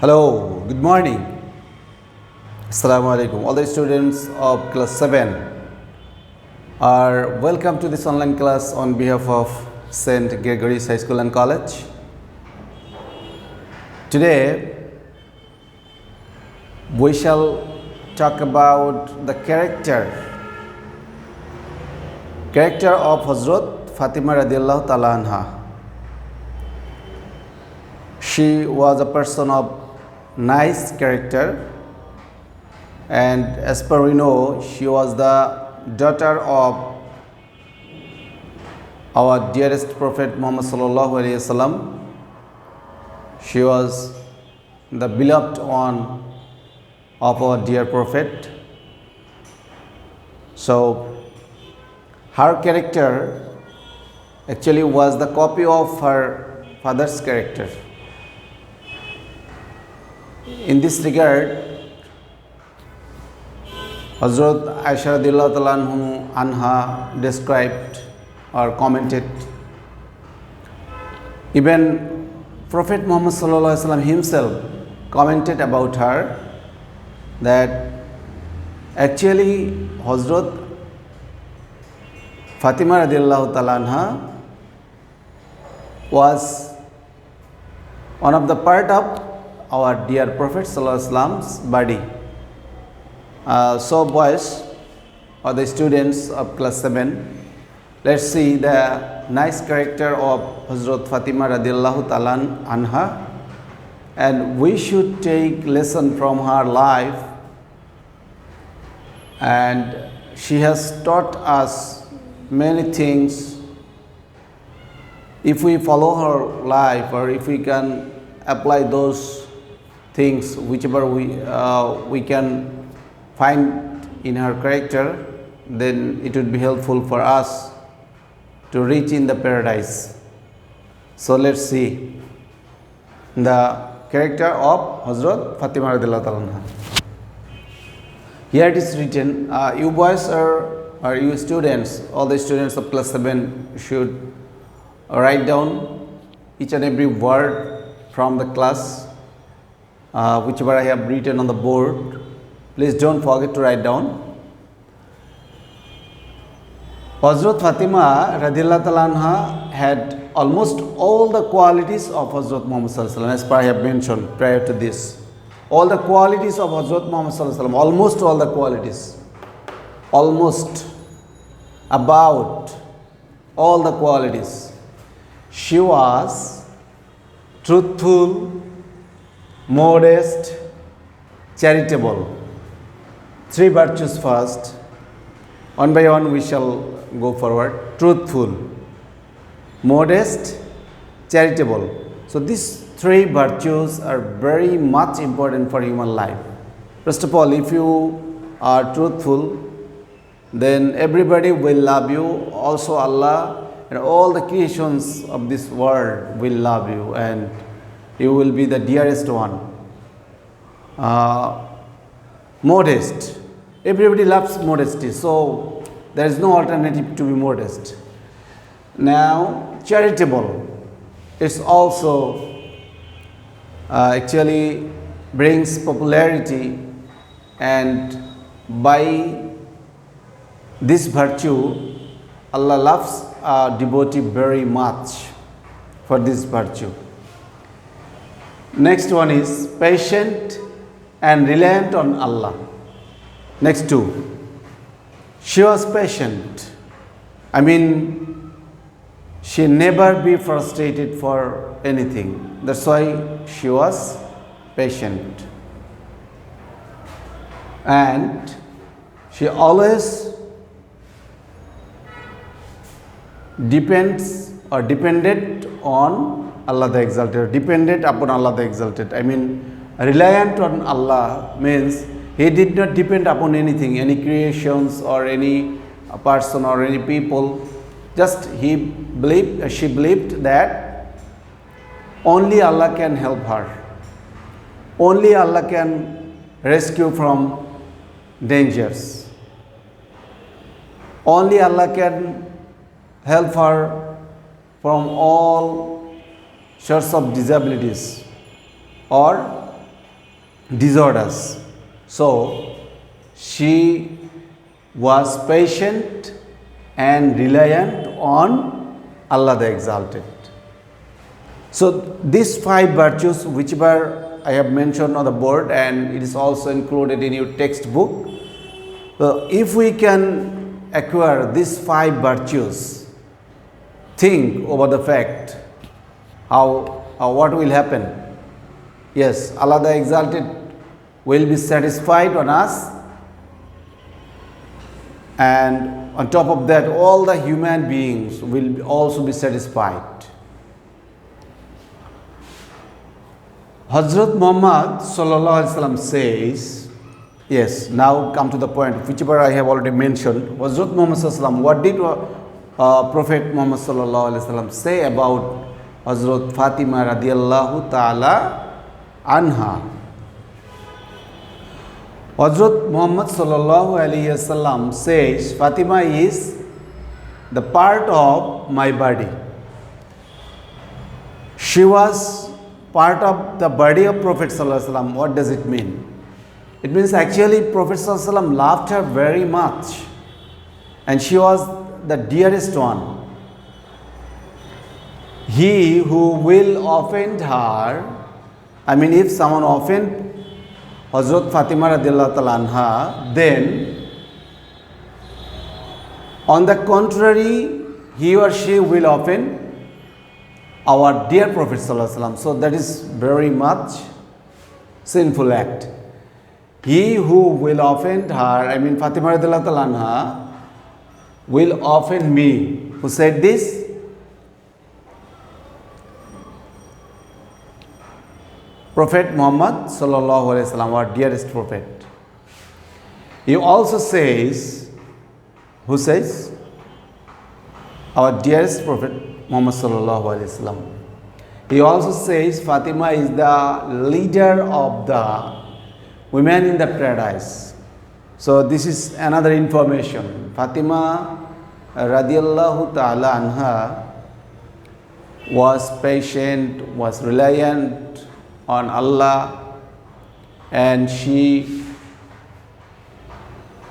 Hello, good morning. Assalamu alaikum. All the students of class 7 are welcome to this online class on behalf of St. Gregory's High School and College. Today we shall talk about the character of Hazrat Fatima radiallahu ta'ala anha. She was a person of nice character, and as per we know, she was the daughter of our dearest Prophet Muhammad sallallahu alaihi wasallam. She was the beloved one of our dear Prophet. So her character actually was the copy of her father's character. In this regard, Hazrat Aisha radiallahu ta'ala anha described or commented. Even Prophet Muhammad sallallahu alaihi wasallam himself commented about her that actually Hazrat Fatima radiallahu ta'ala anha was one of the part of our dear Prophet sallallahu alaihi wasallam's body. So boys or the students of class 7, let's see the nice character of Hazrat Fatima radiallahu ta'ala anha, and we should take lesson from her life, and she has taught us many things. If we follow her life, or if we can apply those things whichever we can find in her character, then it would be helpful for us to reach in the paradise. So let's see the character of Hazrat Fatima radiallahu ta'ala anha. Here it is written, you boys or you students, all the students of class 7 should write down each and every word from the class, whichever I have written on the board. Please don't forget to write down. Hazrat Fatima radiallahu ta'ala anha had almost all the qualities of Hazrat Muhammad sallallahu alaihi wasallam, as per I have mentioned prior to this. All the qualities of Hazrat Muhammad sallallahu alaihi wasallam, almost all the qualities, almost, about all the qualities. She was truthful, modest, charitable. 3 virtues first. One by one we shall go forward. Truthful, modest, charitable. So these 3 virtues are very much important for human life. First of all, if you are truthful, then everybody will love you. Also Allah and all the creations of this world will love you, and you will be the dearest one. Modest. Everybody loves modesty, so there is no alternative to be modest. Now, charitable. It's also actually brings popularity, and by this virtue, Allah loves a devotee very much for this virtue. Next one is patient and reliant on Allah. Next 2, she was patient. I mean, she never be frustrated for anything. That's why she was patient. And she always depended on Allah the Exalted, depended upon Allah the Exalted. I mean, reliant on Allah means he did not depend upon anything, any creations or any person or any people. Just she believed that only Allah can help her. Only Allah can rescue from dangers. Only Allah can help her from all sorts of disabilities, or disorders. So she was patient and reliant on Allah the Exalted. So these 5 virtues, whichever I have mentioned on the board, and it is also included in your textbook. So if we can acquire these 5 virtues, think over the fact how what will happen. Yes, Allah the Exalted will be satisfied on us, and on top of that, all the human beings will also be satisfied. Hazrat Muhammad sallallahu alaihi wasallam says, yes, now come to the point, whichever I have already mentioned. Hazrat Muhammad sallallahu alaihi wasallam, what did Prophet Muhammad sallallahu alaihi wasallam say about Hazrat Fatima radiyallahu ta'ala anha? Hazrat Muhammad sallallahu alaihi wasallam says, Fatima is the part of my body. She was part of the body of Prophet sallallahu alaihi wasallam. What does it mean? It means actually Prophet sallallahu alaihi wasallam loved her very much, and she was the dearest one. He who will offend her, I mean, if someone offend Hazrat Fatima radhiyallahu ta'ala anha, then on the contrary, he or she will offend our dear Prophet sallallahu alaihi wasallam. So that is very much sinful act. He who will offend her, I mean Fatima radhiyallahu ta'ala anha, will offend me. Who said this? Prophet Muhammad sallallahu alaihi wasallam, our dearest prophet. He also says, who says? Our dearest prophet Muhammad sallallahu alaihi wasallam. He also says Fatima is the leader of the women in the paradise. So this is another information. Fatima radiyallahu ta'ala anha was patient, was reliant on Allah, and she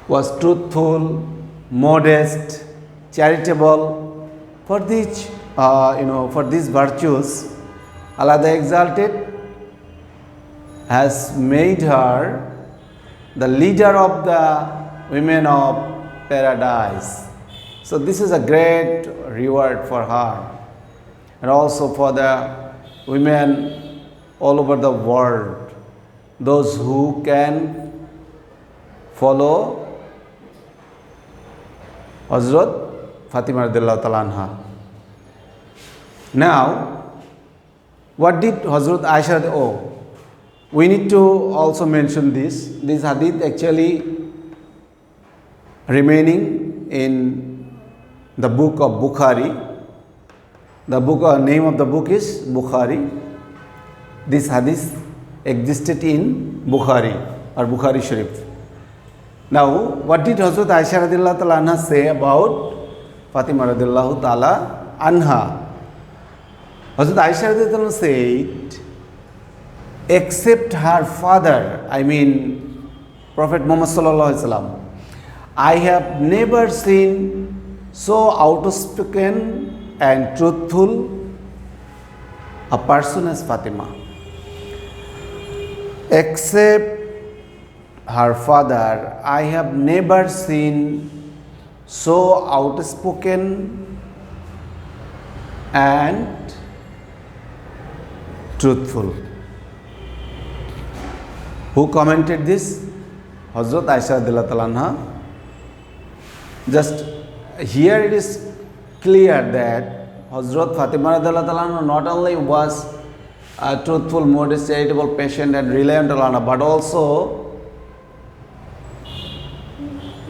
was truthful, modest, charitable. For these, for these virtues, Allah the Exalted has made her the leader of the women of paradise. So this is a great reward for her, and also for the women all over the world, those who can follow Hazrat Fatima radhiyallahu ta'ala anha. Now, what did Hazrat Aisha do? Oh, we need to also mention this. This hadith actually remaining in the book of Bukhari. The book, name of the book is Bukhari. This hadith existed in Bukhari or Bukhari Sharif. Now, what did Hazrat Aisha radhiyallahu ta'ala anha say about Fatima radhiyallahu ta'ala anha? Hazrat Aisha radhiyallahu ta'ala said, except her father, I mean Prophet Muhammad sallallahu alaihi wasallam, I have never seen so outspoken and truthful a person as Fatima. Except her father, I have never seen so outspoken and truthful. Who commented this? Hazrat Aisha radhiyallahu ta'ala anha. Just here it is clear that Hazrat Fatima radhiyallahu ta'ala anha not only was a truthful, modest, charitable, patient and reliant on Allah, but also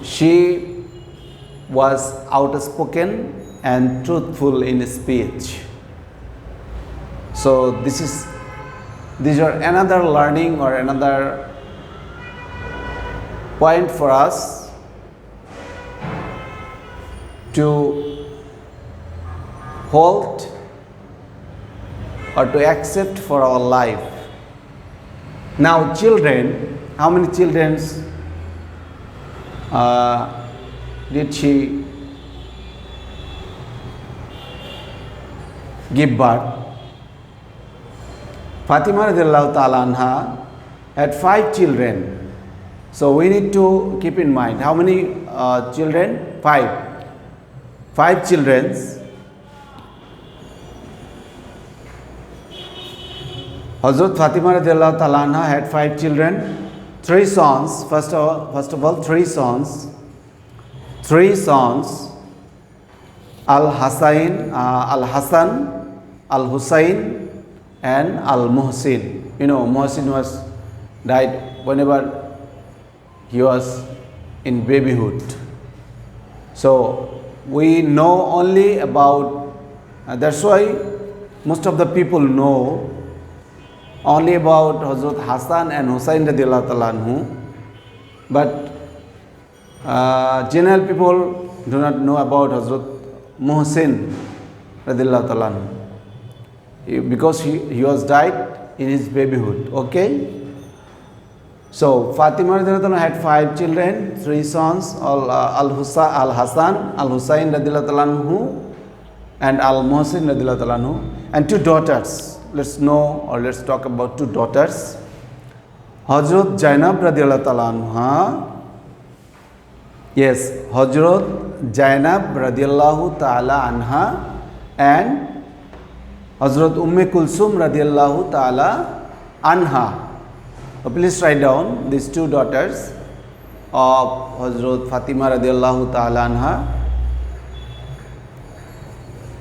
she was outspoken and truthful in speech. So these are another learning or another point for us to hold or to accept for our life. Now children, how many children did she give birth? Fatima radiallahu ta'ala anha had 5 children. So we need to keep in mind how many children? 5. 5 children. Hazrat Fatima radiallahu ta'ala anha had 5 children, 3 sons. First of all, 3 sons. 3 sons: Al-Hasan, Al-Hussein, and Al-Muhsin. You know, Muhsin was died whenever he was in babyhood. So we know only about, that's why most of the people know only about Hazrat Hassan and Hussein radiallahu ta'ala anhu, but general people do not know about Hazrat Muhsin radiallahu ta'ala anhu, because he was died in his babyhood. Okay, so Fatima radiallahu ta'ala had 5 children, 3 sons: Al-Hasan, Al-Hussein radiallahu ta'ala anhu, and Al-Muhsin radiallahu ta'ala anhu, and 2 daughters. Let's know, or let's talk about 2 daughters. Hazrat Zainab radiallahu ta'ala anha. Yes, Hazrat Zainab radiallahu ta'ala anha and Hazrat Kulsum radiallahu ta'ala anha. Please write down these 2 daughters of Hazrat Fatima radiallahu ta'ala anha.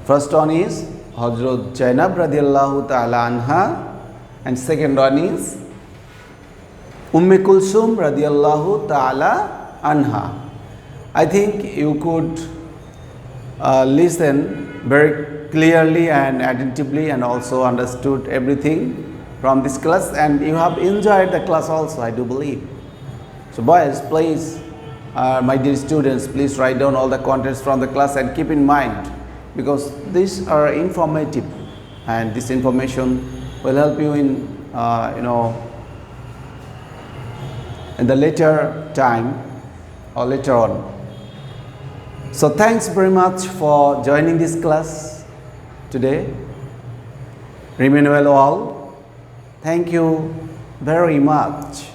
First one is Hazrat Zainab radiallahu ta'ala anha, and second one is Kulsum radiallahu ta'ala anha. I think you could listen very clearly and attentively and also understood everything from this class, and you have enjoyed the class also, I do believe. So boys, please, my dear students, please write down all the contents from the class and keep in mind, because these are informative and this information will help you in in the later time or later on. So thanks very much for joining this class today. Remain well all. Thank you very much.